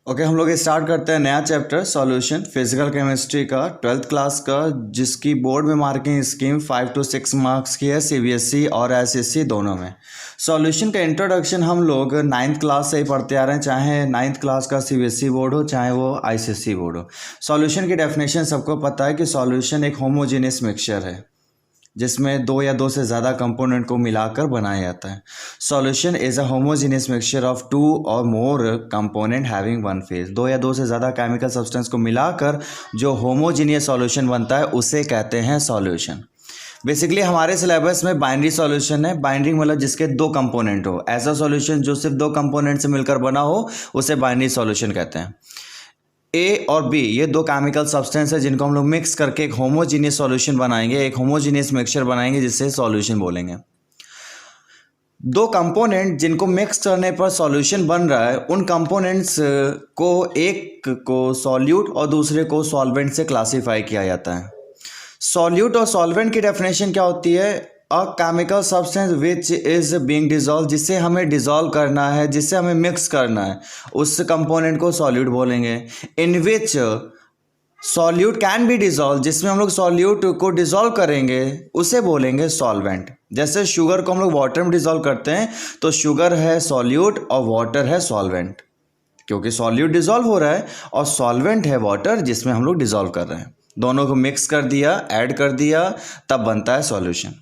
Okay हम लोग start करते हैं नया चैप्टर सॉल्यूशन फिजिकल केमिस्ट्री का 12th क्लास का, जिसकी बोर्ड में मार्किंग स्कीम 5 to 6 मार्क्स की है, सीबीएसई और एसएससी दोनों में। सॉल्यूशन का इंट्रोडक्शन हम लोग 9th क्लास से ही पढ़ते आ रहे हैं, चाहे 9th क्लास का सीबीएसई बोर्ड हो चाहे वो आईसीएसई बोर्ड हो। सॉल्यूशन की डेफिनेशन सबको पता है कि सॉल्यूशन एक होमोजेनियस मिक्सचर है जिसमें दो या दो से ज़्यादा कंपोनेंट को मिलाकर बनाया जाता है। Solution is a homogeneous mixture of two or more component having one phase. दो या दो से ज़्यादा केमिकल सब्सटेंस को मिलाकर जो होमोजेनियस सॉल्यूशन बनता है उसे कहते हैं सॉल्यूशन। बेसिकली हमारे सिलेबस में बाइनरी सॉल्यूशन है। बाइनरी मतलब जिसके दो कंपोनेंट हो। ऐसा सॉल्यूशन जो सिर्फ दो कंपोनेंट से मिलकर बना हो उसे बाइनरी सॉल्यूशन कहते हैं। ए और बी ये दो केमिकल सब्सटेंस है जिनको हम लोग मिक्स करके एक होमोजीनियस सॉल्यूशन बनाएंगे, एक होमोजीनियस मिक्सचर बनाएंगे जिससे सॉल्यूशन बोलेंगे। दो कंपोनेंट जिनको मिक्स करने पर सॉल्यूशन बन रहा है उन कंपोनेंट्स को एक को सॉल्यूट और दूसरे को सॉल्वेंट से क्लासीफाई किया जाता है। सॉल्यूट और सॉल्वेंट की डेफिनेशन क्या होती है? A chemical substance which is being dissolve, जिससे हमें डिजॉल्व करना है, जिससे हमें मिक्स करना है, उस कंपोनेंट को सॉल्यूट बोलेंगे। इन विच सॉल्यूट कैन बी डिजॉल्व, जिसमें हम लोग सॉल्यूट को डिजॉल्व करेंगे उसे बोलेंगे सॉल्वेंट। जैसे शुगर को हम लोग वाटर में डिजॉल्व करते हैं तो शुगर है सॉल्यूट और वाटर है सॉल्वेंट, क्योंकि सॉल्यूट डिजॉल्व हो रहा है और सॉल्वेंट है वाटर जिसमें हम लोग डिजॉल्व कर रहे हैं। दोनों को मिक्स कर दिया, ऐड कर दिया, तब बनता है सॉल्यूशन।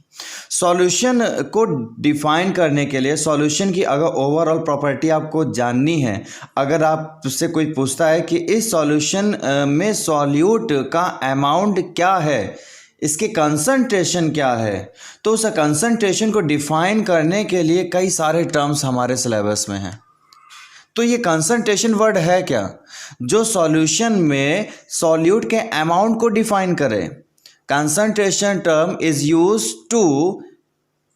सॉल्यूशन को डिफाइन करने के लिए सॉल्यूशन की अगर ओवरऑल प्रॉपर्टी आपको जाननी है, अगर आपसे कोई पूछता है कि इस सॉल्यूशन में सॉल्यूट का अमाउंट क्या है, इसके कंसंट्रेशन क्या है, तो उस कंसंट्रेशन को डिफाइन करने के लिए कई सारे टर्म्स हमारे सिलेबस में हैं। तो ये कंसंट्रेशन वर्ड है क्या जो सॉल्यूशन में सॉल्यूट के अमाउंट को डिफाइन करे। Concentration term is used to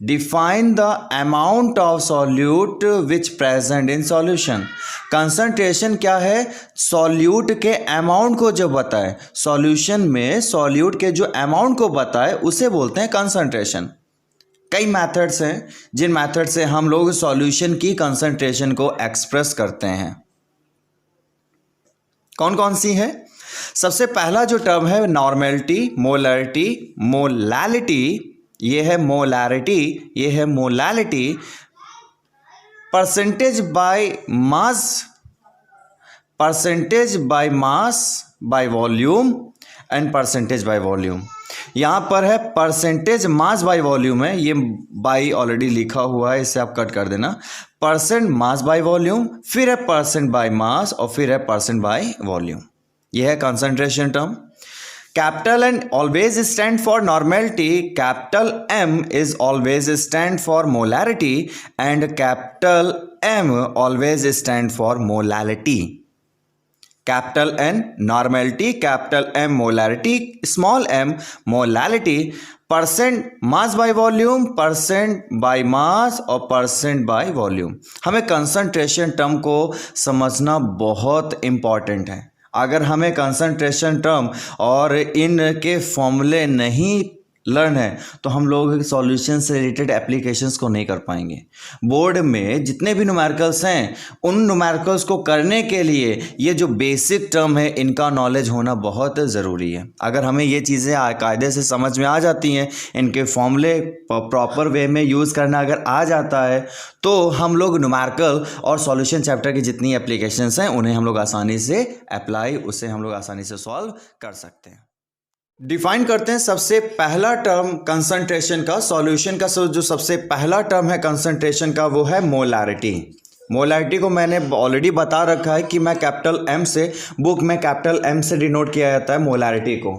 define the amount of solute which present in solution. Concentration क्या है? सॉल्यूट के अमाउंट को जो बताए, सॉल्यूशन में सॉल्यूट के जो अमाउंट को बताए उसे बोलते हैं कंसंट्रेशन। कई मेथड्स हैं जिन मेथड से हम लोग सॉल्यूशन की कंसंट्रेशन को एक्सप्रेस करते हैं। कौन कौन सी है? सबसे पहला जो टर्म है नॉर्मेलिटी, मोलरिटी, मोलालिटी, ये है मोलारिटी, ये है molality. Percentage by mass, percentage by mass by volume and percentage by volume. यहाँ पर है परसेंटेज मास बाय वॉल्यूम है, ये बाई ऑलरेडी लिखा हुआ है, इसे आप कट कर देना। परसेंट मास बाय वॉल्यूम, फिर है परसेंट बाय मास और फिर है परसेंट बाय वॉल्यूम। यह है concentration term. Capital N always stand for normality, capital M is always stand for molarity and capital M always stand for molality. Capital N normality, capital M molarity, small M molality. Percent mass by volume, percent by mass और percent by volume. हमें concentration term को समझना बहुत important है। अगर हमें concentration term और इनके फॉर्मूले नहीं लर्न है तो हम लोग सॉल्यूशन से रिलेटेड एप्लीकेशंस को नहीं कर पाएंगे। बोर्ड में जितने भी न्यूमेरिकल्स हैं उन न्यूमेरिकल्स को करने के लिए ये जो बेसिक टर्म है इनका नॉलेज होना बहुत ज़रूरी है। अगर हमें ये चीज़ें कायदे से समझ में आ जाती हैं, इनके फॉर्मूले प्रॉपर वे में यूज़ करना अगर आ जाता है तो हम लोग न्यूमेरिकल और सॉल्यूशन चैप्टर की जितनी एप्लीकेशंस हैं उन्हें हम लोग आसानी से अप्लाई, उसे हम लोग आसानी से सॉल्व कर सकते हैं। डिफाइन करते हैं सबसे पहला टर्म कंसंट्रेशन का। सॉल्यूशन का जो सबसे पहला टर्म है कंसंट्रेशन का वो है मोलैरिटी। मोलैरिटी को मैंने ऑलरेडी बता रखा है कि मैं कैपिटल एम से, बुक में कैपिटल एम से डिनोट किया जाता है मोलैरिटी को।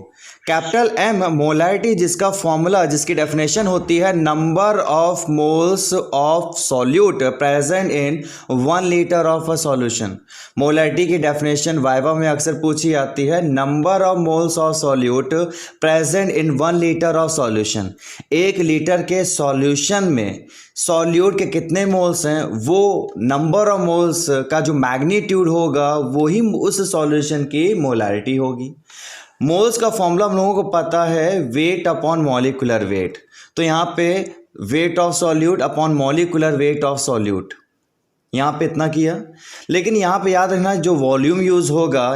कैपिटल एम मोलैरिटी जिसका फॉर्मूला, जिसकी डेफिनेशन होती है number of moles of solute present in 1 litre of a solution. Molarity की डेफिनेशन वाइवा में अक्सर पूछी जाती है, number of moles of solute present in 1 litre of solution. 1 litre के सॉल्यूशन में सॉल्यूट के कितने मोल्स हैं, वो नंबर ऑफ मोल्स का जो मैग्नीट्यूड होगा वही उस सॉल्यूशन की मोलैरिटी होगी। मोल्स का फॉर्मूला हम लोगों को पता है वेट अपॉन मॉलिक्यूलर वेट। तो यहाँ पे wait of solute upon molecular weight of solute, यहाँ पे इतना किया, लेकिन यहाँ पे याद रखना जो वॉल्यूम यूज़ होगा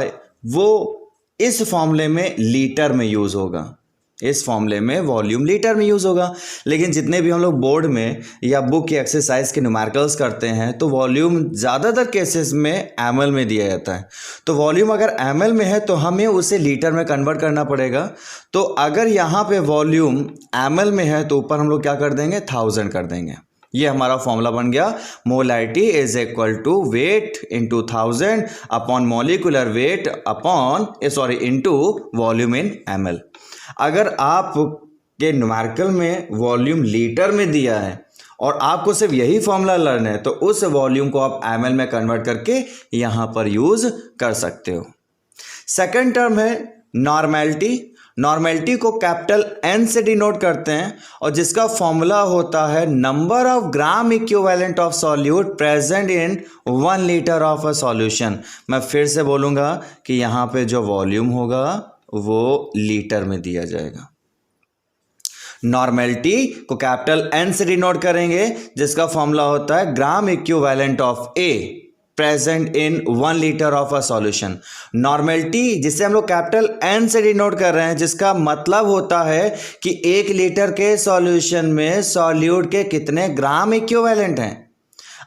वो इस फॉर्मूले में लीटर में यूज़ होगा, इस फॉर्मूले में वॉल्यूम लीटर में यूज़ होगा। लेकिन जितने भी हम लोग बोर्ड में या बुक की एक्सरसाइज के न्यूमेरिकल्स करते हैं तो वॉल्यूम ज़्यादातर केसेस में एमएल में दिया जाता है। तो वॉल्यूम अगर एमएल में है तो हमें उसे लीटर में कन्वर्ट करना पड़ेगा। तो अगर यहाँ पे वॉल्यूम एमएल में है तो ऊपर हम लोग क्या कर देंगे, 1000 कर देंगे। ये हमारा फॉर्मूला बन गया, molarity is equal to weight into 1000 upon molecular weight upon into volume in ml. अगर आप के न्यूमेरिकल में वॉल्यूम लीटर में दिया है और आपको सिर्फ यही फॉर्मूला लर्न है तो उस वॉल्यूम को आप एमएल में कन्वर्ट करके यहां पर यूज कर सकते हो। सेकंड टर्म है नॉर्मेलिटी। नॉर्मेलिटी को कैपिटल एन से डिनोट करते हैं और जिसका फॉर्मूला होता है number of gram equivalent of solute present in 1 litre of a solution. मैं फिर से बोलूंगा कि यहाँ पे जो वॉल्यूम होगा वो लीटर में दिया जाएगा। नॉर्मेलिटी को कैपिटल एन से डिनोट करेंगे जिसका फॉर्मूला होता है gram equivalent of A present in 1 litre of a solution. Normality जिसे हम लोग कैपिटल एन से डिनोट कर रहे हैं जिसका मतलब होता है कि 1 लीटर के सॉल्यूशन में सॉल्यूट के कितने ग्राम इक्विवेलेंट हैं।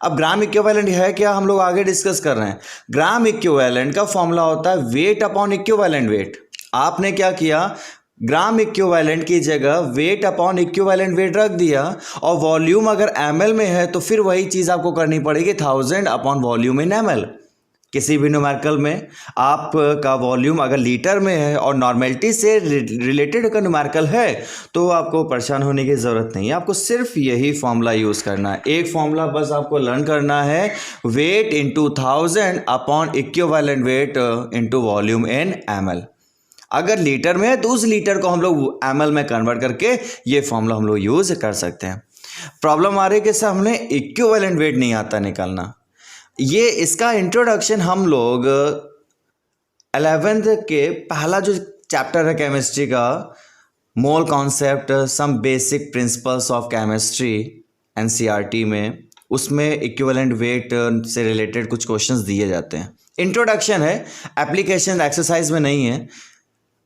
अब ग्राम इक्विवेलेंट है क्या, हम लोग आगे डिस्कस कर रहे हैं। ग्राम इक्विवेलेंट का फॉर्मूला होता है वेट अपॉन इक्विवेलेंट वेट। आपने क्या किया, ग्राम इक्विवेलेंट की जगह वेट अपॉन इक्विवेलेंट वेट रख दिया और वॉल्यूम अगर एमएल में है तो फिर वही चीज़ आपको करनी पड़ेगी 1000 अपॉन वॉल्यूम इन एमएल। किसी भी न्यूमेरिकल में आपका वॉल्यूम अगर लीटर में है और नॉर्मेलिटी से रिलेटेड अगर न्यूमेरिकल है तो आपको परेशान होने की ज़रूरत नहीं है, आपको सिर्फ यही फॉर्मूला यूज़ करना है। एक फॉर्मूला बस आपको लर्न करना है, wait into 1000 upon equivalent weight into volume in ml. अगर लीटर में है तो उस लीटर को हम लोग एमएल में कन्वर्ट करके ये फॉर्मूला हम लोग यूज़ कर सकते हैं। प्रॉब्लम आ रही है कि सर हमने इक्विवेलेंट वेट नहीं आता निकालना। ये इसका इंट्रोडक्शन हम लोग 11th के पहला जो चैप्टर है केमिस्ट्री का, mole concept some basic principles of chemistry NCERT में, उसमें इक्विवेलेंट वेट से रिलेटेड कुछ क्वेश्चंस दिए जाते हैं। इंट्रोडक्शन है, एप्लीकेशन एक्सरसाइज में नहीं है।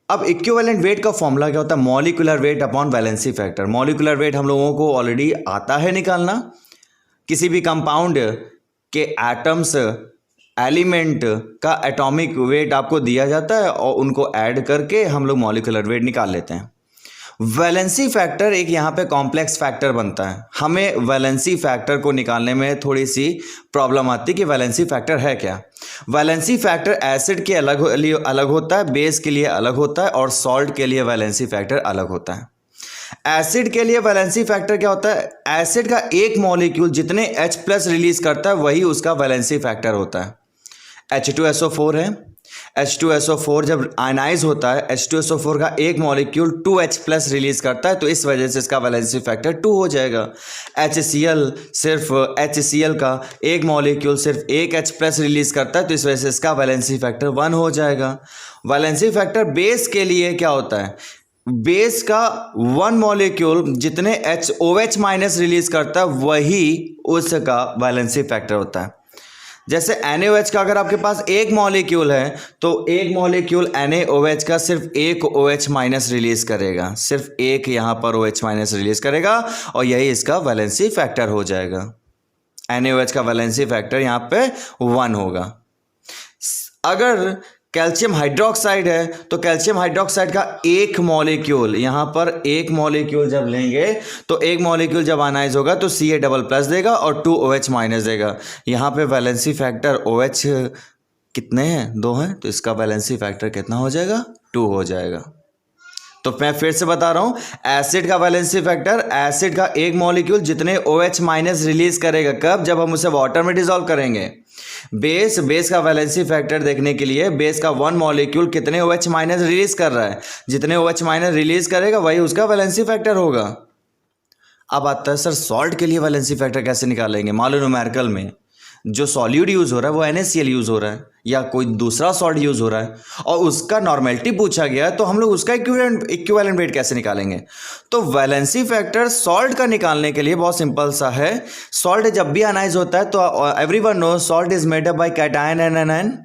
अब इक्विवेलेंट वेट का फॉर्मूला क्या होता है, molecular weight upon valency factor. Molecular weight हम लोगों को ऑलरेडी आता है निकालना। किसी भी कंपाउंड के एटम्स एलिमेंट का एटॉमिक वेट आपको दिया जाता है और उनको ऐड करके हम लोग मॉलिक्यूलर वेट निकाल लेते हैं। वैलेंसी फैक्टर एक यहाँ पे कॉम्प्लेक्स फैक्टर बनता है। हमें वैलेंसी फैक्टर को निकालने में थोड़ी सी प्रॉब्लम आती है कि वैलेंसी फैक्टर है क्या। वैलेंसी फैक्टर एसिड के अलग होता है, बेस के लिए अलग होता है और सॉल्ट के लिए वैलेंसी फैक्टर अलग होता है। एसिड के लिए वैलेंसी फैक्टर क्या होता है, एसिड का एक मॉलिक्यूल जितने H+ रिलीज करता है वही उसका वैलेंसी फैक्टर होता है। H2SO4 है, H2SO4 जब आयनाइज होता है H2SO4 का एक मॉलिक्यूल 2H+ रिलीज करता है तो इस वजह से इसका वैलेंसी फैक्टर 2 हो जाएगा। HCl सिर्फ HCl का एक मॉलिक्यूल सिर्फ एक H+ रिलीज करता है तो इस वजह से इसका वैलेंसी फैक्टर 1 हो जाएगा। वैलेंसी फैक्टर बेस के लिए क्या होता है, बेस का 1 मॉलिक्यूल जितने OH- रिलीज करता है वही उसका वैलेंसी फैक्टर होता है। जैसे NaOH का अगर आपके पास एक मॉलिक्यूल है तो एक मॉलिक्यूल NaOH का सिर्फ एक OH- रिलीज करेगा, सिर्फ एक यहाँ पर OH- रिलीज करेगा और यही इसका वैलेंसी फैक्टर हो जाएगा। NaOH का वैलेंसी फैक्टर यहाँ पे 1 होगा। अगर कैल्शियम हाइड्रोक्साइड है तो कैल्शियम हाइड्रोक्साइड का एक मॉलिक्यूल, यहाँ पर एक मॉलिक्यूल जब लेंगे तो एक मॉलिक्यूल जब आयनाइज होगा तो Ca++ देगा और 2 OH- देगा। यहाँ पे वैलेंसी फैक्टर OH कितने हैं, 2 हैं, तो इसका वैलेंसी फैक्टर कितना हो जाएगा, 2 हो जाएगा। तो मैं फिर से बता रहा हूँ, एसिड का वैलेंसी फैक्टर, एसिड का एक मॉलिक्यूल जितने OH- रिलीज करेगा, कब, जब हम उसे वाटर में डिसॉल्व करेंगे। बेस का वैलेंसी फैक्टर देखने के लिए बेस का 1 मॉलिक्यूल कितने OH- रिलीज कर रहा है, जितने OH- रिलीज करेगा वही उसका वैलेंसी फैक्टर होगा। अब आता है सर सॉल्ट के लिए वैलेंसी फैक्टर कैसे निकालेंगे, मान लो न्यूमेरिकल में जो सॉल्यूट यूज़ हो रहा है वो NaCl यूज़ हो रहा है या कोई दूसरा सॉल्ट यूज़ हो रहा है और उसका नॉर्मेलिटी पूछा गया है, तो हम लोग उसका इक्विवेलेंट वेट कैसे निकालेंगे? तो वैलेंसी फैक्टर सॉल्ट का निकालने के लिए बहुत सिंपल सा है। सॉल्ट जब भी आयनाइज होता है तो everyone know salt is made up by cation and anion,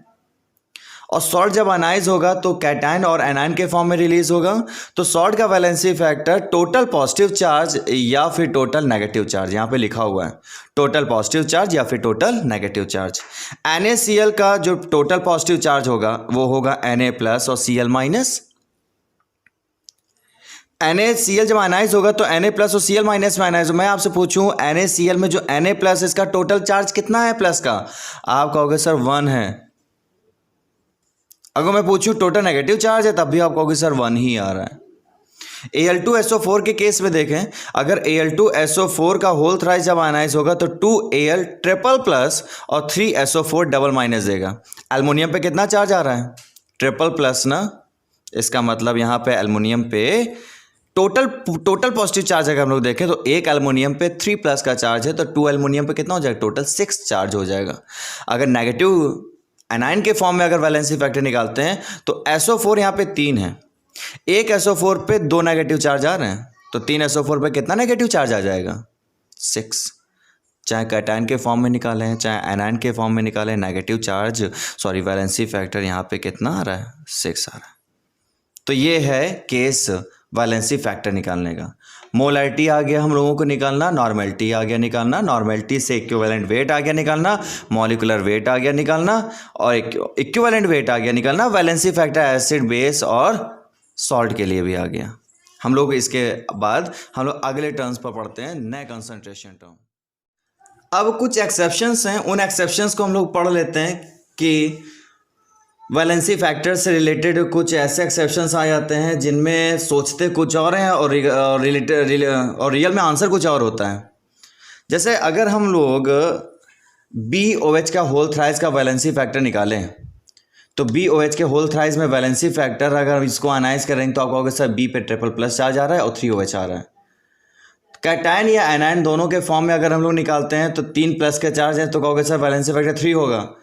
और सॉल्ट जब आयनाइज होगा तो कैटायन और एनायन के फॉर्म में रिलीज होगा। तो सॉल्ट का valency factor total positive charge या फिर टोटल नेगेटिव चार्ज, यहाँ पे लिखा हुआ है टोटल पॉजिटिव चार्ज या फिर टोटल नेगेटिव चार्ज। NaCl का जो टोटल पॉजिटिव चार्ज होगा वो होगा Na प्लस और Cl माइनस। NaCl जब आयनाइज होगा तो Na प्लस और Cl माइनस में आयनाइज। मैं आपसे पूछूं NaCl में जो Na प्लस इसका टोटल चार्ज कितना है प्लस का? आप कहोगे सर 1 है। अगर मैं पूछूं टोटल नेगेटिव चार्ज है तब भी आप कहोगे सर 1 ही आ रहा है। Al2SO4 के केस में देखें, अगर Al2SO4 का होल थ्राइस जब आयनाइज होगा तो 2Al ट्रिपल प्लस और 3SO4 डबल माइनस देगा। एल्युमिनियम पे कितना चार्ज आ रहा है? ट्रिपल प्लस ना, इसका मतलब यहाँ पे एल्युमिनियम पे टोटल पॉजिटिव चार्ज अगर हम लोग देखें तो एक एल्युमिनियम पे 3 प्लस का चार्ज है तो 2 एल्युमिनियम पे कितना हो जाएगा? टोटल 6 चार्ज हो जाएगा। अगर नेगेटिव एनायन के फॉर्म में अगर वैलेंसी फैक्टर निकालते हैं तो SO4 यहाँ पे 3 है, एक SO4 पे 2 नेगेटिव चार्ज आ रहे हैं, तो 3 SO4 पे कितना नेगेटिव चार्ज आ जाएगा? 6। चाहे कैटायन के फॉर्म में निकालें चाहे एनायन के फॉर्म में निकालें, नेगेटिव चार्ज वैलेंसी फैक्टर यहाँ पे कितना आ रहा है? 6 आ रहा है। तो ये है केस वैलेंसी फैक्टर निकालने का। मोलैरिटी आ गया हम लोगों को निकालना, नॉर्मेलिटी आ गया निकालना, नॉर्मेलिटी से इक्विवेलेंट वेट आ गया निकालना, मॉलिक्यूलर वेट आ गया निकालना और इक्विवेलेंट वेट आ गया निकालना। वैलेंसी फैक्टर एसिड बेस और सॉल्ट के लिए भी आ गया। हम लोग इसके बाद हम लोग अगले टर्म्स पर पढ़ते हैं, नए कंसंट्रेशन टर्म। अब कुछ एक्सेप्शंस हैं, उन एक्सेप्शंस को हम लोग पढ़ लेते हैं कि वैलेंसी फैक्टर से रिलेटेड कुछ ऐसे एक्सेप्शंस आ जाते हैं जिनमें सोचते कुछ और हैं और रियल में आंसर कुछ और होता है। जैसे अगर हम लोग BOH का होल थ्राइस का वैलेंसी फैक्टर निकालें तो BOH के होल थ्राइस में वैलेंसी फैक्टर अगर इसको एनालाइज करेंगे तो आप कहोगे सर B पे ट्रिपल प्लस चार्ज आ रहा है और 3OH आ रहा है। कैटायन या एनायन दोनों के फॉर्म में अगर हम लोग निकालते हैं तो 3 प्लस के चार्ज है तो कहोगे सर वैलेंसी फैक्टर 3 होगा।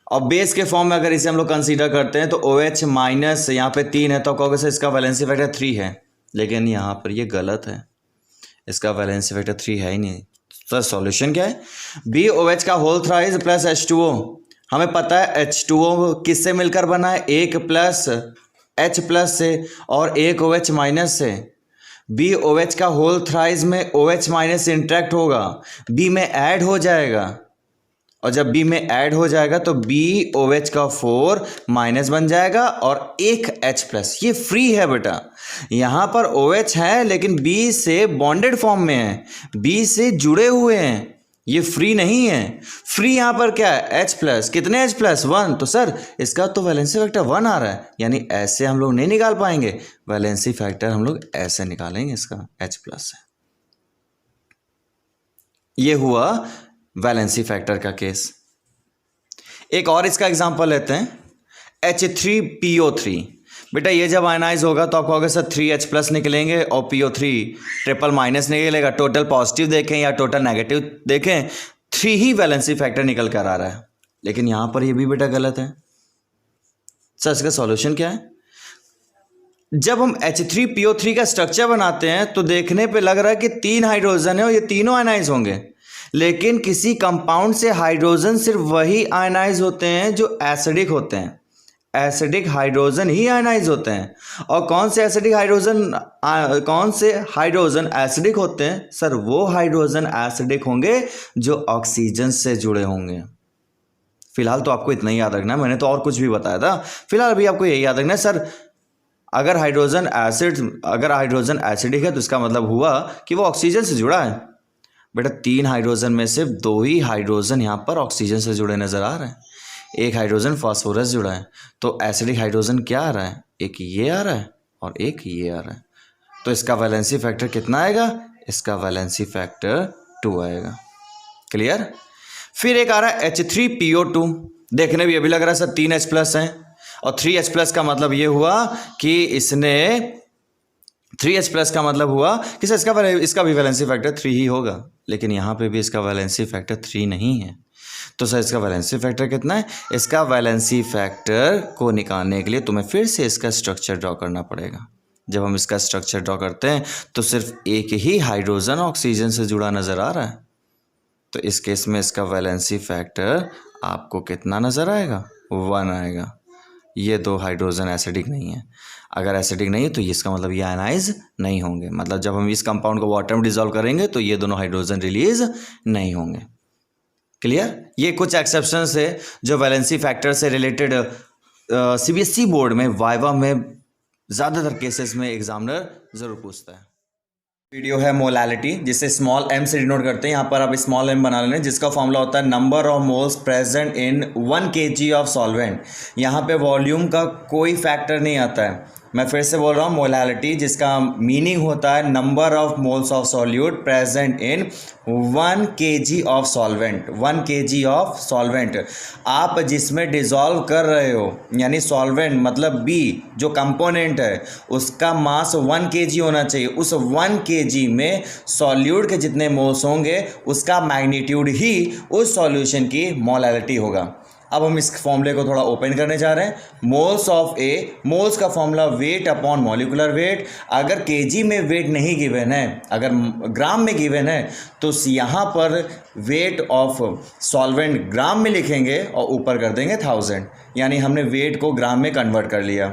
और बेस के फॉर्म में अगर इसे हम लोग कंसीडर करते हैं तो OH माइनस यहाँ पे 3 है तो कहोगे सर इसका वैलेंसी फैक्टर 3 है, लेकिन यहाँ पर ये गलत है, इसका वैलेंसी फैक्टर 3 है ही नहीं। तो सॉल्यूशन क्या है? BOH का होल थ्राइस प्लस H2O, हमें पता है H2O किससे मिलकर बना है? 1 प्लस H प्लस से और 1 OH माइनस से। BOH का होल थ्राइस में OH माइनस इंटरेक्ट होगा, B में ऐड हो जाएगा और जब B में ऐड हो जाएगा तो BOH का 4 माइनस बन जाएगा और एक H प्लस। ये फ्री है बेटा, यहाँ पर OH है लेकिन B से बॉन्डेड फॉर्म में है, B से जुड़े हुए हैं, ये फ्री नहीं है। फ्री यहाँ पर क्या है? H plus. कितने H प्लस? 1। तो सर इसका तो वैलेंसी फैक्टर 1 आ रहा है, यानी ऐसे हम लोग नहीं निकाल पाएंगे, वैलेंसी फैक्टर हम लोग ऐसे निकालेंगे, इसका H प्लस है। ये हुआ वैलेंसी फैक्टर का केस। एक और इसका एग्जांपल लेते हैं, H3PO3। बेटा ये जब आयनाइज होगा तो आप कहोगे सर 3H प्लस निकलेंगे और PO3 ट्रिपल माइनस निकलेगा। टोटल पॉजिटिव देखें या टोटल नेगेटिव देखें, 3 ही वैलेंसी फैक्टर निकल कर आ रहा है, लेकिन यहाँ पर ये भी बेटा गलत है। सर इसका सॉल्यूशन क्या है? जब हम H3PO3 का स्ट्रक्चर बनाते हैं तो देखने पे लग रहा है कि 3 हाइड्रोजन है और ये तीनों आयनाइज होंगे, लेकिन किसी कंपाउंड से हाइड्रोजन सिर्फ वही आयनाइज होते हैं जो एसिडिक होते हैं। एसिडिक हाइड्रोजन ही आयनाइज होते हैं। और कौन से हाइड्रोजन एसिडिक होते हैं? सर वो हाइड्रोजन एसिडिक होंगे जो ऑक्सीजन से जुड़े होंगे। फिलहाल तो आपको इतना ही याद रखना है, मैंने तो और कुछ भी बताया था, फिलहाल अभी आपको यही याद रखना है। सर अगर हाइड्रोजन एसिडिक है तो इसका मतलब हुआ कि वो ऑक्सीजन से जुड़ा है। बेटा 3 हाइड्रोजन में सिर्फ 2 ही हाइड्रोजन यहाँ पर ऑक्सीजन से जुड़े नजर आ रहे हैं, एक हाइड्रोजन फास्फोरस जुड़ा है। तो एसिडिक हाइड्रोजन क्या आ रहा है? एक ये आ रहा है और एक ये आ रहा है। तो इसका वैलेंसी फैक्टर कितना आएगा? इसका वैलेंसी फैक्टर 2 आएगा। क्लियर? फिर एक आ रहा है H3PO2। देखने भी अभी लग रहा है सर 3H प्लस है और 3H प्लस का मतलब ये हुआ कि इसने 3H प्लस का मतलब हुआ कि सर इसका भी वैलेंसी फैक्टर 3 ही होगा, लेकिन यहाँ पे भी इसका वैलेंसी फैक्टर 3 नहीं है। तो सर इसका वैलेंसी फैक्टर कितना है? इसका वैलेंसी फैक्टर को निकालने के लिए तुम्हें फिर से इसका स्ट्रक्चर ड्रॉ करना पड़ेगा। जब हम इसका स्ट्रक्चर ड्रॉ करते हैं तो सिर्फ एक ही हाइड्रोजन ऑक्सीजन से जुड़ा नज़र आ रहा है, तो इस केस में इसका वैलेंसी फैक्टर आपको कितना नज़र आएगा? 1 आएगा। ये 2 हाइड्रोजन एसिडिक नहीं है। अगर एसिडिक नहीं है तो इसका मतलब ये आयनाइज नहीं होंगे, मतलब जब हम इस कंपाउंड को वाटर में डिजोल्व करेंगे तो ये दोनों हाइड्रोजन रिलीज नहीं होंगे। क्लियर? ये कुछ एक्सेप्शंस है जो वैलेंसी फैक्टर से रिलेटेड सीबीएसई बोर्ड में वाइवा में ज़्यादातर केसेस में एग्जामिनर ज़रूर पूछता है। वीडियो है मोलालिटी, जिसे स्मॉल m से डिनोट करते हैं। यहाँ पर आप स्मॉल m बना लें, जिसका फॉर्मूला होता है number of moles present in 1 kg of solvent. यहाँ पे वॉल्यूम का कोई फैक्टर नहीं आता है। मैं फिर से बोल रहा हूँ, मोलालिटी जिसका मीनिंग होता है number of moles of solute present in 1 kg of solvent. 1 kg of solvent आप जिसमें डिज़ोल्व कर रहे हो, यानी सॉल्वेंट मतलब B जो कंपोनेंट है उसका मास 1 kg होना चाहिए। उस 1 kg में सॉल्यूट के जितने मोल्स होंगे उसका मैग्नीट्यूड ही उस सॉल्यूशन की मोलालिटी होगा। अब हम इस फॉर्मूले को थोड़ा ओपन करने जा रहे हैं। मोल्स ऑफ ए, मोल्स का formula weight upon molecular weight. अगर केजी में वेट नहीं गिवन है, अगर ग्राम में गिवन है, तो यहाँ पर वेट ऑफ सॉल्वेंट ग्राम में लिखेंगे और ऊपर कर देंगे 1000, यानी हमने वेट को ग्राम में कन्वर्ट कर लिया।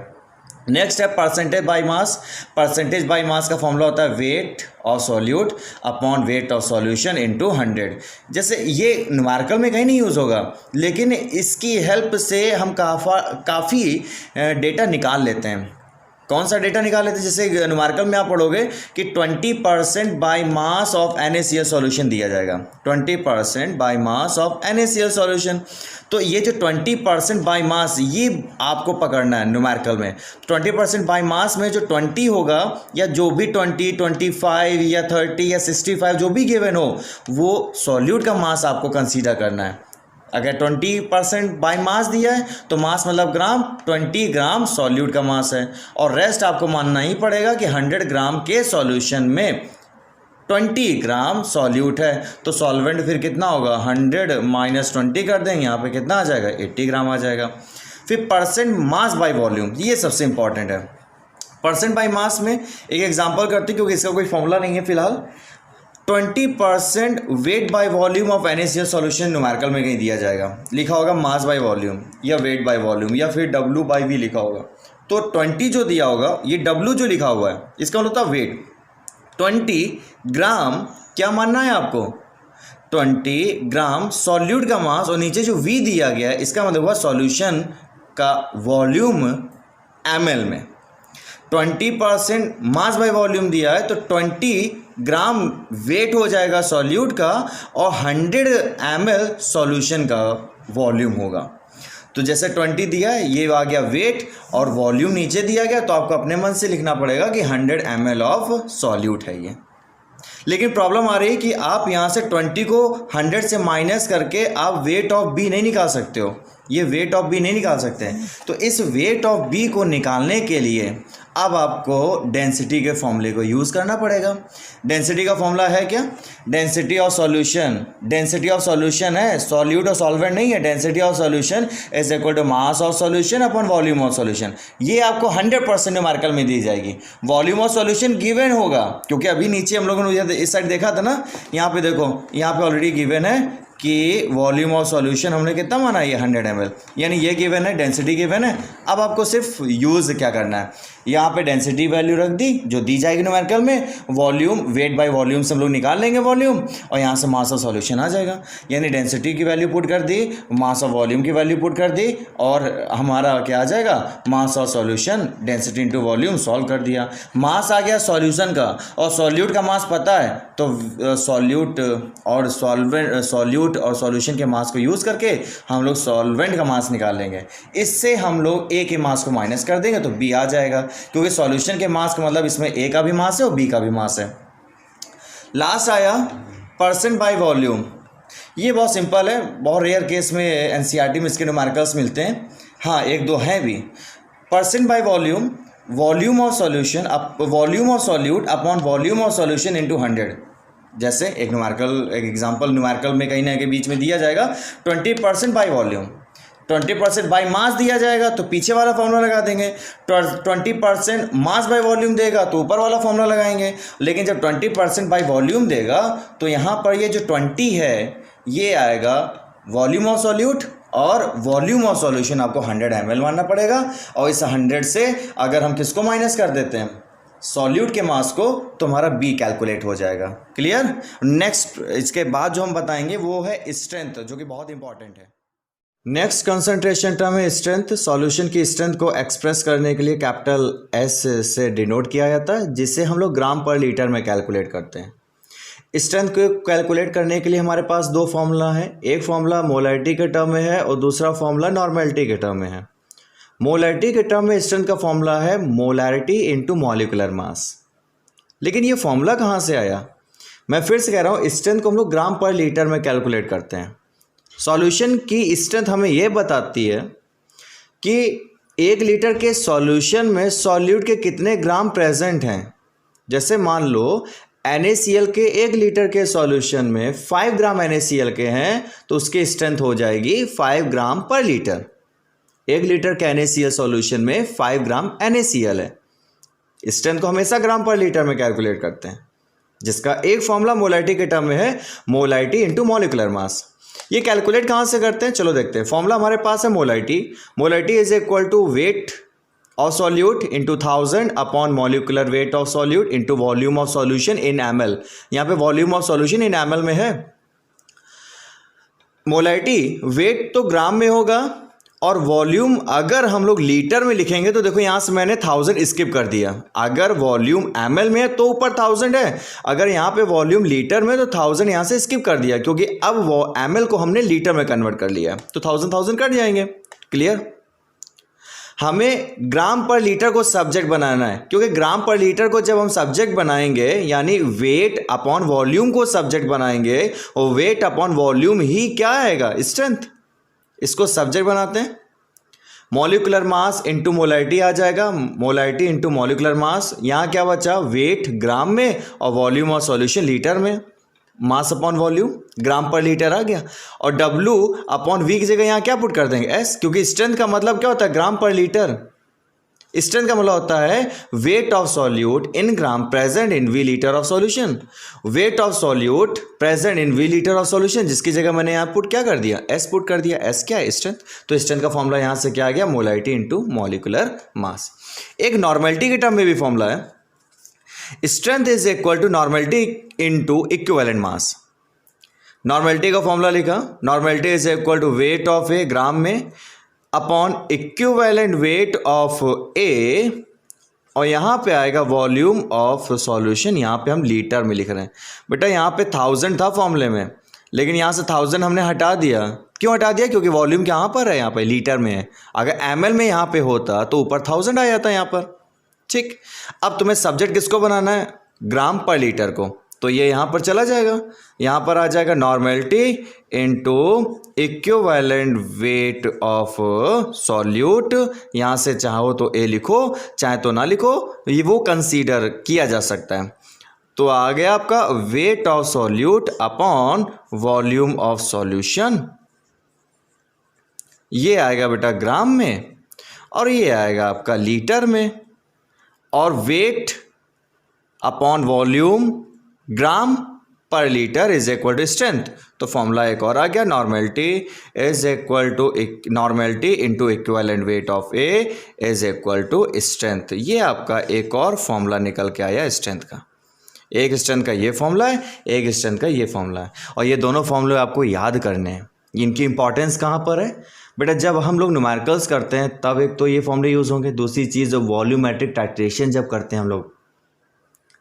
नेक्स्ट है percentage by mass. Percentage by mass का फॉर्मूला होता है weight of solute upon weight of solution into 100। जैसे ये न्यूमेरिकल में कहीं नहीं यूज़ होगा, लेकिन इसकी हेल्प से हम काफ़ी डेटा निकाल लेते हैं। कौन सा डेटा निकाल लेते हैं? जैसे न्यूमेरिकल में आप पढ़ोगे कि 20% by mass of NaCl solution दिया जाएगा। 20% by mass of NaCl solution. तो ये जो 20% बाय मास, ये आपको पकड़ना है न्यूमेरिकल में। 20% बाय मास में जो 20 होगा, या जो भी 20, 25 या 30 या 65 जो भी गिवन हो, वो सॉल्यूट का मास आपको कंसीडर करना है। अगर 20% बाय मास दिया है तो मास मतलब ग्राम, 20 ग्राम सॉल्यूट का मास है, और रेस्ट आपको मानना ही पड़ेगा कि 100 ग्राम के सॉल्यूशन में 20 ग्राम सॉल्यूट है। तो सॉल्वेंट फिर कितना होगा? 100 माइनस 20 कर देंगे, यहाँ पे कितना आ जाएगा? 80 ग्राम आ जाएगा। फिर परसेंट मास बाय वॉल्यूम, ये सबसे इंपॉर्टेंट है। परसेंट बाय मास में एक एग्जांपल करते हैं, क्योंकि इसका कोई फॉर्मूला नहीं है फिलहाल। 20% weight by volume of NaCl solution numerical में कहीं दिया जाएगा, लिखा होगा मास बाय वॉल्यूम या वेट बाय वॉल्यूम या फिर W/V लिखा होगा। तो 20 जो दिया होगा, ये W जो लिखा हुआ है, इसका मतलब होता है वेट। 20 ग्राम क्या मानना है आपको? 20 ग्राम सॉल्यूट का मास, और नीचे जो V दिया गया है इसका मतलब हुआ सॉल्यूशन का वॉल्यूम ml में। 20% मास बाय वॉल्यूम दिया है तो 20 ग्राम वेट हो जाएगा सॉल्यूट का, और 100 ml सॉल्यूशन का वॉल्यूम होगा। तो जैसे 20 दिया है, ये आ गया वेट, और वॉल्यूम नीचे दिया गया, तो आपको अपने मन से लिखना पड़ेगा कि 100 ml ऑफ सॉल्यूट है ये। लेकिन प्रॉब्लम आ रही है कि आप यहाँ से 20 को 100 से माइनस करके आप वेट ऑफ बी नहीं निकाल सकते हो। ये वेट ऑफ बी नहीं निकाल सकते हैं। तो इस वेट ऑफ बी को निकालने के लिए अब आपको डेंसिटी के फॉर्मूले को यूज़ करना पड़ेगा। डेंसिटी का फॉर्मूला है क्या? Density of solution. Density of solution है, सॉल्यूट और सॉल्वेंट नहीं है। Density of solution is equal to mass of solution upon volume of solution. ये आपको 100% न्यूमेरिकल में दी जाएगी। वॉल्यूम ऑफ सॉल्यूशन गिवन होगा, क्योंकि अभी नीचे हम लोगों ने इस साइड देखा था ना, यहाँ पे देखो, यहाँ पे ऑलरेडी गिवन है कि वॉल्यूम ऑफ सॉल्यूशन हमने कितना माना? ये 100 ml, यानी ये गिवन है, डेंसिटी गिवन है। अब आपको सिर्फ यूज़ क्या करना है, यहाँ पे डेंसिटी वैल्यू रख दी जो दी जाएगी न्यूमेरिकल में, वॉल्यूम वेट बाय वॉल्यूम से हम लोग निकाल लेंगे वॉल्यूम, और यहाँ से मास ऑफ सॉल्यूशन आ जाएगा। यानी डेंसिटी की वैल्यू पुट कर दी, मास ऑफ वॉल्यूम की वैल्यू पुट कर दी, और हमारा क्या आ जाएगा? मास of solution density into volume solve कर दिया। मास आ गया सॉल्यूशन का, और सॉल्यूट का मास पता है, तो सॉल्यूट और सॉल्यूट और सॉल्यूशन के मास को यूज़ करके हम लोग सॉल्वेंट का मास निकाल लेंगे। इससे हम लोग ए के मास को माइनस कर देंगे तो बी आ जाएगा, क्योंकि सॉल्यूशन के मास का मतलब इसमें ए का भी मास है और बी का भी मास है। लास्ट आया परसेंट बाय वॉल्यूम। ये बहुत सिंपल है, बहुत रेयर केस में एनसीईआरटी में इसके न्यूमेरिकल्स मिलते हैं। हाँ, एक दो हैं भी। Percent by volume, volume of solution, volume of solute upon volume of solution into 100। जैसे एक एग्जाम्पल न्यूमेरिकल में कहीं ना कहीं बीच में दिया जाएगा 20% बाई वॉल्यूम, 20% बाई मास दिया जाएगा तो पीछे वाला फॉर्मूला लगा देंगे, 20% मास बाई वॉल्यूम देगा तो ऊपर वाला फॉर्मूला लगाएंगे। लेकिन जब 20% बाई वॉल्यूम देगा तो यहाँ पर ये जो 20 है ये आएगा वॉल्यूम ऑफ सॉल्यूट, और वॉल्यूम ऑफ सॉल्यूशन आपको 100 ml मानना पड़ेगा। और इस 100 से अगर हम किसको माइनस कर देते हैं, सॉल्यूट के मास को, तो हमारा बी कैलकुलेट हो जाएगा। क्लियर। नेक्स्ट इसके बाद जो हम बताएंगे वो है स्ट्रेंथ, जो कि बहुत इंपॉर्टेंट है। नेक्स्ट कंसंट्रेशन टर्म है स्ट्रेंथ। सॉल्यूशन की स्ट्रेंथ को एक्सप्रेस करने के लिए कैपिटल एस से डिनोट किया जाता है, जिसे हम लोग ग्राम पर लीटर में कैलकुलेट करते हैं। स्ट्रेंथ को कैलकुलेट करने के लिए हमारे पास दो फॉर्मूला है, एक फॉर्मूला मोलैरिटी के टर्म में है और दूसरा फॉर्मूला नॉर्मेलिटी के टर्म में है। मोलैरिटी के टर्म में स्ट्रेंथ का फॉर्मूला है मोलैरिटी इनटू मॉलिक्यूलर मास। लेकिन ये फॉर्मूला कहाँ से आया, मैं फिर से कह रहा हूँ, स्ट्रेंथ को हम लोग ग्राम पर लीटर में कैलकुलेट करते हैं। सॉल्यूशन की स्ट्रेंथ हमें यह बताती है कि 1 लीटर के सॉल्यूशन में सॉल्यूट के कितने ग्राम प्रेजेंट हैं। जैसे मान लो NaCl के 1 लीटर के सॉल्यूशन में 5 ग्राम NaCl के हैं तो उसकी स्ट्रेंथ हो जाएगी 5 ग्राम पर लीटर। 1 लीटर के NaCl सॉल्यूशन में 5 ग्राम NaCl है। स्ट्रेंथ को हमेशा ग्राम पर लीटर में कैलकुलेट करते हैं, जिसका एक फॉर्मूला मोलैरिटी के टर्म में है मोलैरिटी इनटू मॉलिक्यूलर मास। ये कैलकुलेट कहाँ से करते हैं, चलो देखते हैं। फॉर्मूला हमारे पास है molarity is equal to weight of solute into 1000 upon molecular weight of solute into volume of solution in ml। यहाँ पे volume of solution in ml में है। मोलैरिटी वेट तो ग्राम में होगा और वॉल्यूम अगर हम लोग लीटर में लिखेंगे तो देखो यहाँ से मैंने 1000 स्किप कर दिया। अगर वॉल्यूम ml में है तो ऊपर 1000 है, अगर यहाँ पे वॉल्यूम लीटर में तो 1000 यहाँ से स्किप कर दिया, क्योंकि अब वो ml को हमने लीटर में कन्वर्ट कर लिया तो 1000 कट जाएंगे। क्लियर। हमें ग्राम पर लीटर को सब्जेक्ट बनाना है, क्योंकि ग्राम पर लीटर को जब हम सब्जेक्ट बनाएंगे यानी वेट अपॉन वॉल्यूम को सब्जेक्ट बनाएंगे और वेट अपॉन वॉल्यूम ही क्या आएगा, स्ट्रेंथ। इसको सब्जेक्ट बनाते हैं। मॉलिक्यूलर मास इंटू मोलैरिटी आ जाएगा, मोलैरिटी इंटू मॉलिक्यूलर मास। यहाँ क्या बचा, वेट ग्राम में और वॉल्यूम ऑफ सॉल्यूशन लीटर में। मास अपॉन वॉल्यूम ग्राम पर लीटर आ गया, और W अपॉन V की जगह यहाँ क्या पुट कर देंगे, S, क्योंकि स्ट्रेंथ का मतलब क्या होता है, ग्राम पर लीटर। स्ट्रेंथ का मतलब होता है weight of solute in gram present in V litre of solution. Wait of solute present in V litre of solution, जिसकी जगह मैंने यहाँ पुट क्या कर दिया, S पुट कर दिया। S क्या है, स्ट्रेंथ। तो स्ट्रेंथ का फॉर्मूला यहाँ से क्या आ गया, मोलैरिटी इंटू मॉलिक्यूलर मास। एक नॉर्मेलिटी के टर्म में भी फॉर्मूला है, strength is equal to normality into equivalent mass. Normality का फॉर्मूला लिखा, normality is equal to weight of A gram में upon equivalent weight of A, और यहाँ पे आएगा वॉल्यूम ऑफ सॉल्यूशन। यहाँ पे हम लीटर में लिख रहे हैं। बेटा यहाँ पे 1000 था फॉर्मूले में, लेकिन यहाँ से 1000 हमने हटा दिया। क्यों हटा दिया, क्योंकि वॉल्यूम कहाँ पर है, यहाँ पे लीटर में है। अगर ml में यहाँ पे होता तो ऊपर 1000 आ जाता यहाँ पर। ठीक। अब तुम्हें सब्जेक्ट किसको बनाना है, ग्राम पर लीटर को, तो ये यहाँ पर चला जाएगा। यहाँ पर आ जाएगा normality into equivalent weight of solute. यहाँ से चाहो तो ए लिखो, चाहे तो ना लिखो, ये वो कंसीडर किया जा सकता है। तो आ गया आपका wait of solute upon volume of solution. ये आएगा बेटा ग्राम में और ये आएगा आपका लीटर में, और वेट अपॉन वॉल्यूम ग्राम पर litre is equal to strength. तो फॉर्मूला एक और आ गया, normality is equal to normality into equivalent weight of A is equal to strength. ये आपका एक और फॉर्मूला निकल के आया स्ट्रेंथ का। एक स्ट्रेंथ का ये फॉर्मूला है, एक स्ट्रेंथ का ये फॉर्मूला है, और ये दोनों फॉर्मूले आपको याद करने हैं। इनकी इंपॉर्टेंस कहाँ पर है बेटा, जब हम लोग न्यूमेरिकल्स करते हैं तब एक तो ये फॉर्मूले यूज़ होंगे, दूसरी चीज़ जो वॉल्यूमेट्रिक टाइट्रेशन जब करते हैं हम लोग,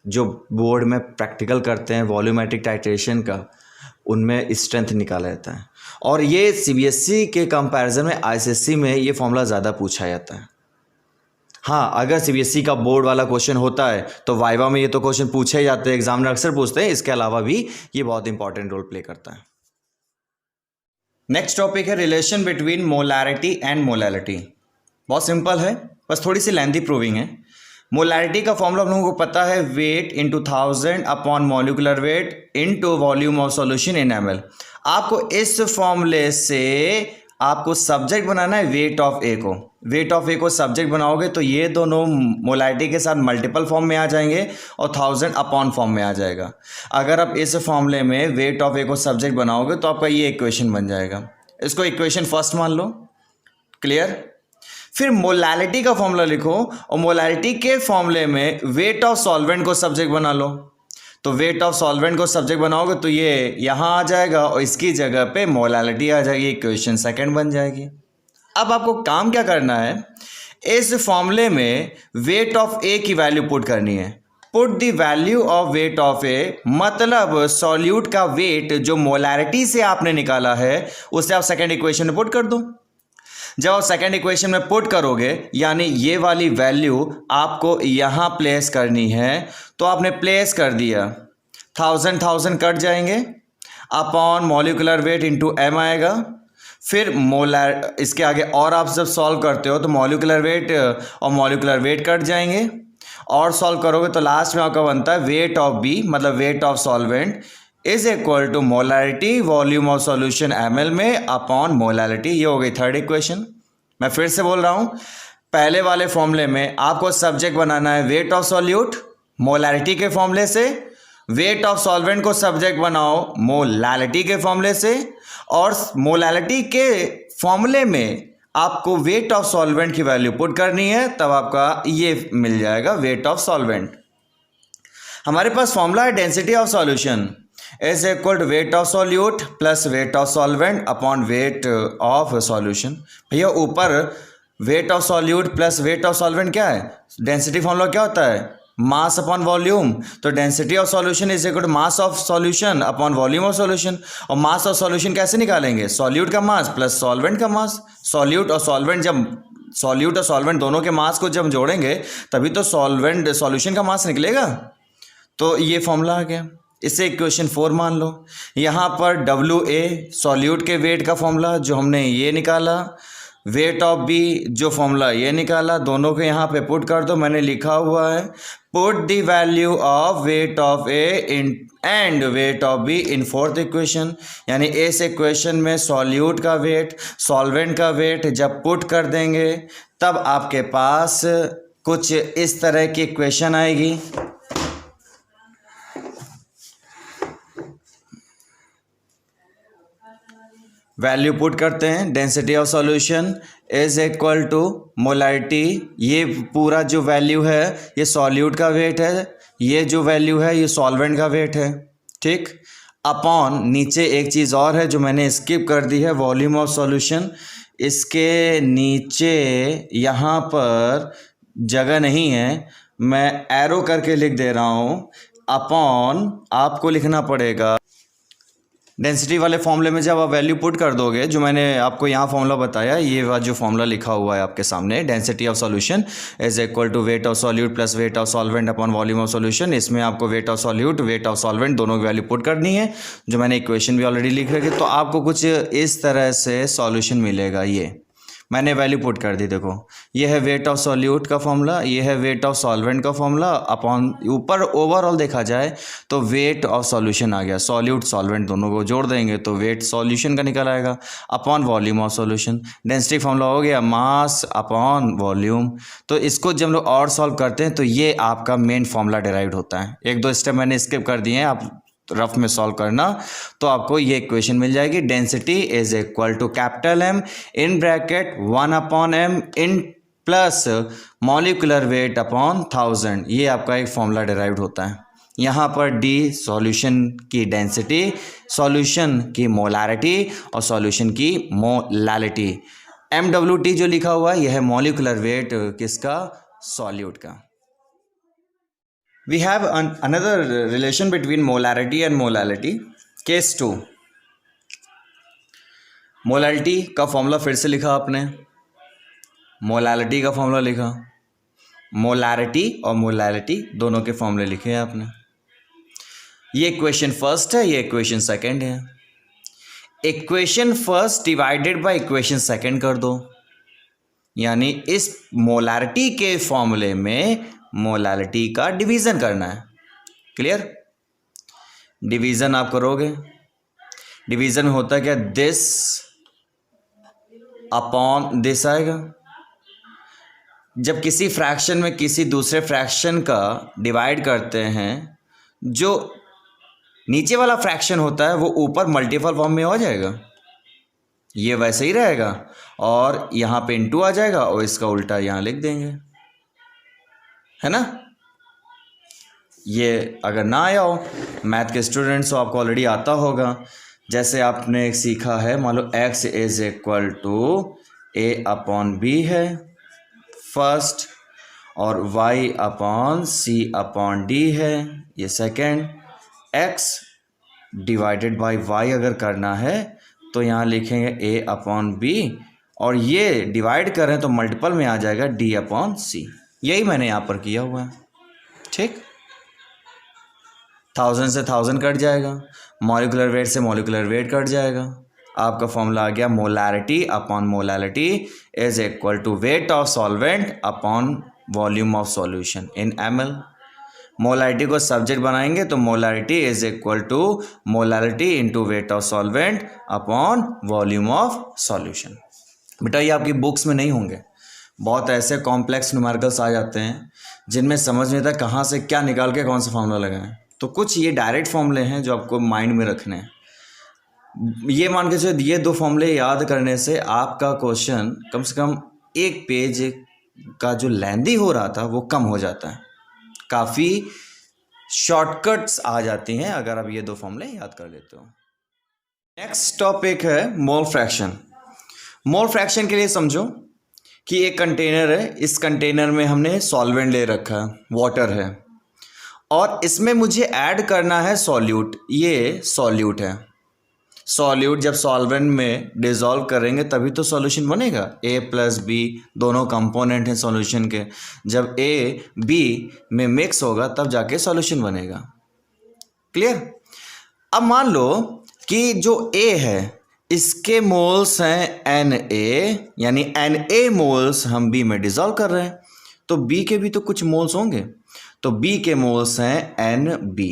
जो बोर्ड में प्रैक्टिकल करते हैं वॉल्यूमेट्रिक टाइट्रेशन का, उनमें स्ट्रेंथ निकाला जाता है। और ये CBSE के कंपैरिजन में ICSE में ये फॉर्मूला ज़्यादा पूछा जाता है। हाँ, अगर CBSE का बोर्ड वाला क्वेश्चन होता है तो वाइवा में ये तो क्वेश्चन पूछे जाते हैं, एग्जामिनर अक्सर पूछते हैं। इसके अलावा भी ये बहुत इंपॉर्टेंट रोल प्ले करता है। नेक्स्ट टॉपिक है relation between molarity and molality. बहुत सिंपल है, बस थोड़ी सी लेंथी प्रूविंग है। मोलैरिटी का फॉर्मूला हम लोगों को पता है, wait into 1000 upon molecular weight into volume of solution in ml। आपको इस फॉर्मूले से आपको सब्जेक्ट बनाना है वेट ऑफ ए को। वेट ऑफ ए को सब्जेक्ट बनाओगे तो ये दोनों मोलैरिटी के साथ मल्टीपल फॉर्म में आ जाएंगे और 1000 अपॉन फॉर्म में आ जाएगा। अगर आप इस फॉर्मूले में वेट ऑफ ए को सब्जेक्ट बनाओगे तो आपका ये इक्वेशन बन जाएगा। इसको इक्वेशन फर्स्ट मान लो। क्लियर? फिर मोलैरिटी का फॉर्मूला लिखो और मोलैरिटी के फॉर्मूले में वेट ऑफ सॉल्वेंट को सब्जेक्ट बना लो। तो वेट ऑफ सॉल्वेंट को सब्जेक्ट बनाओगे तो ये यहाँ आ जाएगा और इसकी जगह पे मोलैरिटी आ जाएगी, इक्वेशन सेकंड बन जाएगी। अब आपको काम क्या करना है, इस फॉर्मूले में वेट ऑफ ए की वैल्यू पुट करनी है। Put the value of weight of A, मतलब सॉल्यूट का वेट जो मोलैरिटी से आपने निकाला है उसे आप सेकेंड इक्वेशन में पुट कर दो। जब आप सेकेंड इक्वेशन में पुट करोगे यानी ये वाली वैल्यू आपको यहाँ प्लेस करनी है, तो आपने प्लेस कर दिया, 1000 कट जाएंगे, upon molecular weight into M आएगा। फिर मोलर इसके आगे और आप जब सॉल्व करते हो तो मॉलिक्यूलर वेट और मॉलिक्यूलर वेट कट जाएंगे, और सॉल्व करोगे तो लास्ट में आपका बनता है वेट ऑफ बी, मतलब weight of solvent is equal to molarity volume of solution ml में अपॉन मोलैरिटी। ये हो गई थर्ड इक्वेशन। मैं फिर से बोल रहा हूँ, पहले वाले फॉर्मूले में आपको सब्जेक्ट बनाना है वेट ऑफ सॉल्यूट, मोलैरिटी के फॉर्मूले से वेट ऑफ सॉल्वेंट को सब्जेक्ट बनाओ मोलैरिटी के फॉर्मूले से, और मोलैरिटी के फॉर्मूले में आपको वेट ऑफ सॉल्वेंट की वैल्यू पुट करनी है, तब आपका ये मिल जाएगा वेट ऑफ सॉल्वेंट। हमारे पास फॉर्मूला है density of solution is equal to weight of solute plus weight of solvent upon weight of solution. भैया ऊपर weight of solute plus weight of solvent क्या है, डेंसिटी फॉर्मूला क्या होता है, मास अपॉन वॉल्यूम। तो density of solution is equal to mass of solution upon volume of solution. और mass of solution कैसे निकालेंगे, सॉल्यूट का मास प्लस सॉल्वेंट का मास। सॉल्यूट और सॉल्वेंट दोनों के मास को जब जोड़ेंगे तभी तो सॉल्यूशन का मास निकलेगा। तो ये फॉर्मूला आ गया, इसे इक्वेशन 4 मान लो। यहाँ पर WA सॉल्यूट के वेट का फॉर्मूला जो हमने ये निकाला, वेट ऑफ बी जो फॉर्मूला ये निकाला, दोनों को यहाँ पे पुट कर दो। मैंने लिखा हुआ है put the value of weight of A and wait of be in fourth equation. यानी इस इक्वेशन में सॉल्यूट का वेट सॉल्वेंट का वेट जब पुट कर देंगे तब आपके पास कुछ इस तरह की इक्वेशन आएगी। वैल्यू पुट करते हैं, density of solution is equal to molarity, ये पूरा जो वैल्यू है ये सॉल्यूट का वेट है, ये जो वैल्यू है ये सॉल्वेंट का वेट है, ठीक। अपॉन नीचे एक चीज़ और है जो मैंने स्किप कर दी है, वॉल्यूम ऑफ सॉल्यूशन। इसके नीचे यहाँ पर जगह नहीं है, मैं एरो करके लिख दे रहा हूँ। अपॉन आपको लिखना पड़ेगा डेंसिटी वाले फॉर्मूले में जब आप वैल्यू पुट कर दोगे, जो मैंने आपको यहाँ फॉर्मूला बताया, ये जो फॉर्मूला लिखा हुआ है आपके सामने, density of solution is equal to weight of solute plus weight of solvent upon volume of solution. इसमें आपको weight of solute weight of solvent दोनों की वैल्यू पुट करनी है, जो मैंने इक्वेशन भी ऑलरेडी लिख रखी। तो आपको कुछ इस तरह से सॉल्यूशन मिलेगा। ये मैंने वैल्यू पुट कर दी, देखो ये है वेट ऑफ सॉल्यूट का फॉर्मूला, ये है वेट ऑफ सॉल्वेंट का फॉर्मूला, अपॉन ऊपर ओवरऑल देखा जाए तो वेट ऑफ सॉल्यूशन आ गया। सॉल्यूट सॉल्वेंट दोनों को जोड़ देंगे तो वेट सॉल्यूशन का निकल आएगा, upon volume of solution. Density formula हो गया मास अपॉन वॉल्यूम। तो इसको जब हम लोग और सॉल्व करते हैं तो ये आपका मेन फॉर्मूला डिराइव्ड होता है। एक दो स्टेप मैंने स्किप कर दिए हैं, आप रफ में सॉल्व करना तो आपको ये इक्वेशन मिल जाएगी। Density is equal to capital M in bracket 1/m in plus molecular weight upon 1000। ये आपका एक फॉर्मूला डिराइव्ड होता है। यहाँ पर D सॉल्यूशन की डेंसिटी, सॉल्यूशन की मोलैरिटी और सॉल्यूशन की मोलैलिटी। MWT जो लिखा हुआ है यह है मॉलिक्यूलर वेट किसका, सॉल्यूट का। We have another relation between molarity and molality. Case 2. Molality का फॉर्मूला फिर से लिखा आपने, मोलालिटी का फॉर्मूला लिखा, मोलारिटी और मोलालिटी दोनों के फॉर्मूले लिखे हैं आपने। ये इक्वेशन फर्स्ट है, ये इक्वेशन सेकंड है। Equation first divided by equation second कर दो, यानी इस मोलारिटी के फॉर्मूले में मोलारिटी का डिवीज़न करना है। क्लियर? डिवीज़न आप करोगे, डिवीज़न में होता है क्या, दिस अपॉन दिस आएगा। जब किसी फ्रैक्शन में किसी दूसरे फ्रैक्शन का डिवाइड करते हैं, जो नीचे वाला फ्रैक्शन होता है वो ऊपर मल्टीपल फॉर्म में हो जाएगा, ये वैसे ही रहेगा और यहाँ पे इनटू आ जाएगा और इसका उल्टा यहाँ लिख देंगे, है ना। ये अगर ना आया हो मैथ के स्टूडेंट्स तो आपको ऑलरेडी आता होगा। जैसे आपने सीखा है, मान लो x is equal to a upon b है फर्स्ट और y upon c upon d है ये second. x divided by y अगर करना है तो यहाँ लिखेंगे a अपॉन b और ये डिवाइड करें तो मल्टीपल में आ जाएगा d अपॉन c। यही मैंने यहाँ पर किया हुआ है। ठीक, 1000 से 1000 कट जाएगा, मॉलिकुलर वेट से मॉलिकुलर वेट कट जाएगा। आपका फॉर्मूला आ गया molarity upon molality is equal to weight of solvent upon volume of solution in ml। Molarity को सब्जेक्ट बनाएंगे तो molarity is equal to molality into weight of solvent upon volume of solution. बेटा ये आपकी books में नहीं होंगे, बहुत ऐसे कॉम्प्लेक्स न्यूमेरिकल्स आ जाते हैं जिनमें समझ नहीं आता कहाँ से क्या निकाल के कौन सा फॉर्मूला लगाएं। तो कुछ ये डायरेक्ट फॉर्मूले हैं जो आपको माइंड में रखने हैं। ये मान के चलो ये दो फॉर्मूले याद करने से आपका क्वेश्चन कम से कम एक पेज का जो लेंदी हो रहा था वो कम हो जाता है, काफ़ी शॉर्टकट्स आ जाती हैं अगर आप ये दो फॉर्मूले याद कर लेते हो। नेक्स्ट टॉपिक है मोल फ्रैक्शन। मोल फ्रैक्शन के लिए समझो कि एक कंटेनर है, इस कंटेनर में हमने सॉल्वेंट ले रखा है, वाटर है, और इसमें मुझे ऐड करना है सॉल्यूट। ये सॉल्यूट है, सॉल्यूट जब सॉल्वेंट में डिज़ोल्व करेंगे तभी तो सॉल्यूशन बनेगा। a प्लस बी दोनों कंपोनेंट हैं सॉल्यूशन के, जब a b में मिक्स होगा तब जाके सॉल्यूशन बनेगा। क्लियर? अब मान लो कि जो a है इसके मोल्स हैं Na, यानी Na मोल्स हम b में डिज़ोल्व कर रहे हैं, तो b के भी तो कुछ मोल्स होंगे, तो b के मोल्स हैं Nb।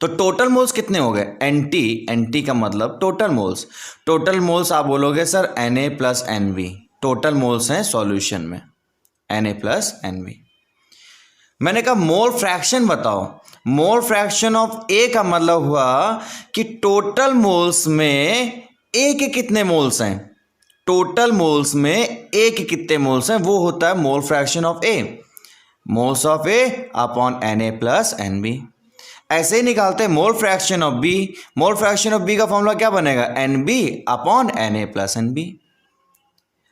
तो टोटल मोल्स कितने हो गए? Nt का मतलब टोटल मोल्स। टोटल मोल्स आप बोलोगे sir Na plus Nb, total moles हैं सॉल्यूशन में Na प्लस Nb। मैंने कहा मोल फ्रैक्शन बताओ। मोल फ्रैक्शन ऑफ A का मतलब हुआ कि टोटल मोल्स में A के कितने मोल्स हैं, टोटल मोल्स में A के कितने मोल्स हैं, वो होता है mole fraction of A। Moles of A upon Na plus Nb। ऐसे ही निकालते हैं मोल fraction of B। Mole fraction of B का फॉर्मूला क्या बनेगा? Nb upon Na plus Nb।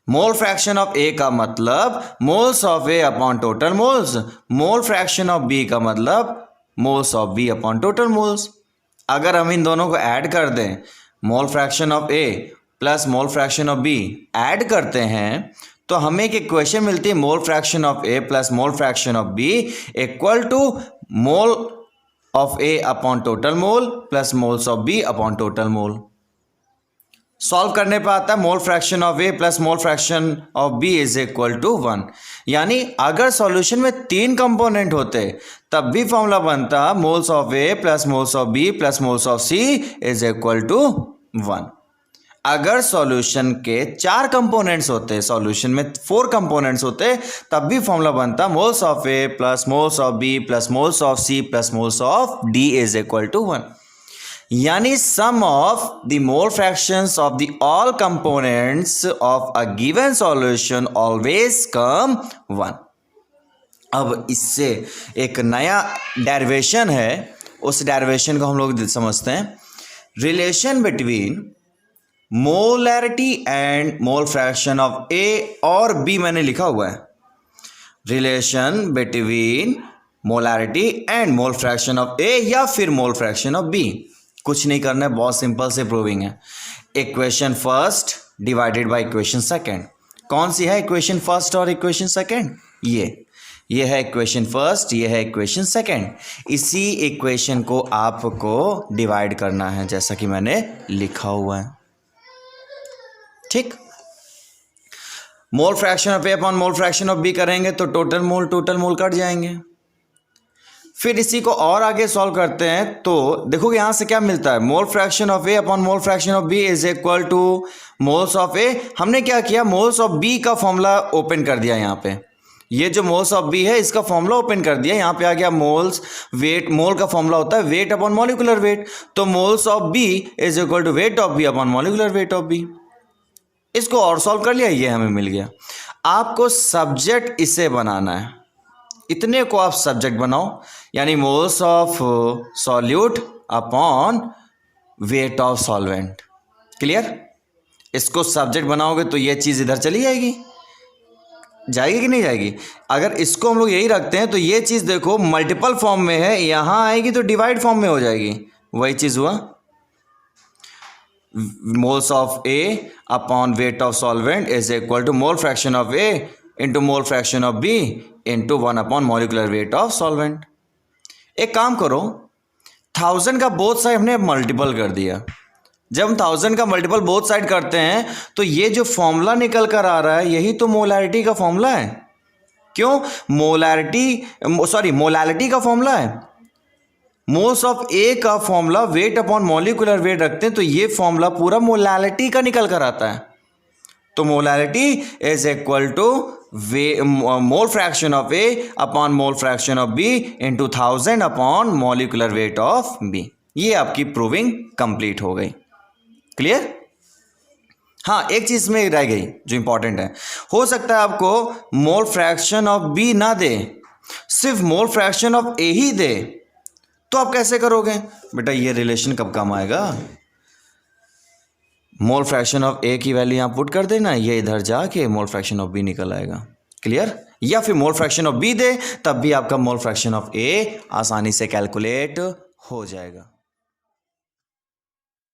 Mole fraction of A का मतलब moles of A upon total moles, mole fraction of B का मतलब moles of B upon total moles. अगर हम इन दोनों को ऐड कर दें, मोल fraction of A plus mole fraction of B add करते हैं तो हमें एक इक्वेशन मिलती है mole fraction of A plus mole fraction of B equal to mole of A upon total mole plus moles of B upon total mole. Solve करने पर आता है mole fraction of A plus mole fraction of B is equal to 1। यानी अगर solution में 3 component होते तब भी फॉर्मूला बनता moles of A plus moles of B plus moles of C is equal to 1। अगर सॉल्यूशन के 4 कंपोनेंट्स होते, सॉल्यूशन में 4 कंपोनेंट्स होते, तब भी फॉर्मूला बनता moles of A plus moles of B plus moles of C plus moles of D is equal to 1। यानी sum of the mole fractions of the all components of a given solution always come 1। अब इससे एक नया derivation है, उस derivation को हम लोग समझते हैं। Relation between molarity and mole fraction of A और B मैंने लिखा हुआ है। Relation between molarity and mole fraction of A या फिर मोल फ्रैक्शन ऑफ B। कुछ नहीं करना है, बहुत सिंपल से प्रूविंग है। Equation first divided by equation second. कौन सी है इक्वेशन फर्स्ट और इक्वेशन सेकंड? ये है इक्वेशन फर्स्ट, ये है इक्वेशन सेकंड। इसी इक्वेशन को आपको डिवाइड करना है जैसा कि मैंने लिखा हुआ है। ठीक, mole fraction of A upon mole fraction of B करेंगे तो टोटल मोल कट जाएंगे। फिर इसी को और आगे सॉल्व करते हैं तो देखोगे यहाँ से क्या मिलता है, mole fraction of A upon mole fraction of B is equal to moles of A. हमने क्या किया, मोल्स ऑफ बी का फॉर्मूला ओपन कर दिया। यहाँ पे ये जो मोल्स ऑफ बी है इसका फॉर्मूला ओपन कर दिया। यहाँ पे आ गया मोल्स वेट, मोल का फॉर्मूला होता है वेट अपॉन मॉलिक्यूलर वेट, तो moles of B is equal to weight of B upon molecular weight of B. इसको और सॉल्व कर लिया, ये हमें मिल गया। आपको सब्जेक्ट इसे बनाना है, इतने को आप सब्जेक्ट बनाओ, यानी moles of solute upon weight of solvent. Clear? इसको सब्जेक्ट बनाओगे तो ये चीज़ इधर चली जाएगी कि नहीं जाएगी? अगर इसको हम लोग यही रखते हैं तो ये चीज़ देखो मल्टीपल फॉर्म में है, यहाँ आएगी तो डिवाइड फॉर्म में हो जाएगी। वही चीज़ हुआ, moles of A upon weight of solvent is equal to mole fraction of A into mole fraction of B into 1 upon molecular weight of solvent. एक काम करो, 1000 का बोथ साइड हमने मल्टीपल कर दिया। जब हम 1000 का मल्टीपल बोथ साइड करते हैं तो ये जो फॉर्मूला निकल कर आ रहा है यही तो मोलैरिटी का फॉर्मूला है। क्यों? मोलैलिटी का फॉर्मूला है। मोल्स ऑफ ए का formula wait upon molecular wait रखते हैं तो ये फॉर्मूला पूरा मोलैलिटी का निकल कर आता है। तो molality is equal to mole fraction of A upon mole fraction of B into 1000 upon molecular weight of B. ये आपकी प्रूविंग कंप्लीट हो गई। क्लियर? हाँ, एक चीज में रह गई जो इंपॉर्टेंट है, हो सकता है आपको मोल फ्रैक्शन ऑफ बी ना दे, सिर्फ मोल फ्रैक्शन ऑफ ए ही दे, तो आप कैसे करोगे बेटा? ये रिलेशन कब काम आएगा? मोल फ्रैक्शन ऑफ ए की वैल्यू यहाँ पुट कर देना, ये इधर जाके मोल फ्रैक्शन ऑफ बी निकल आएगा। क्लियर? या फिर मोल फ्रैक्शन ऑफ बी दे तब भी आपका मोल फ्रैक्शन ऑफ ए आसानी से कैलकुलेट हो जाएगा।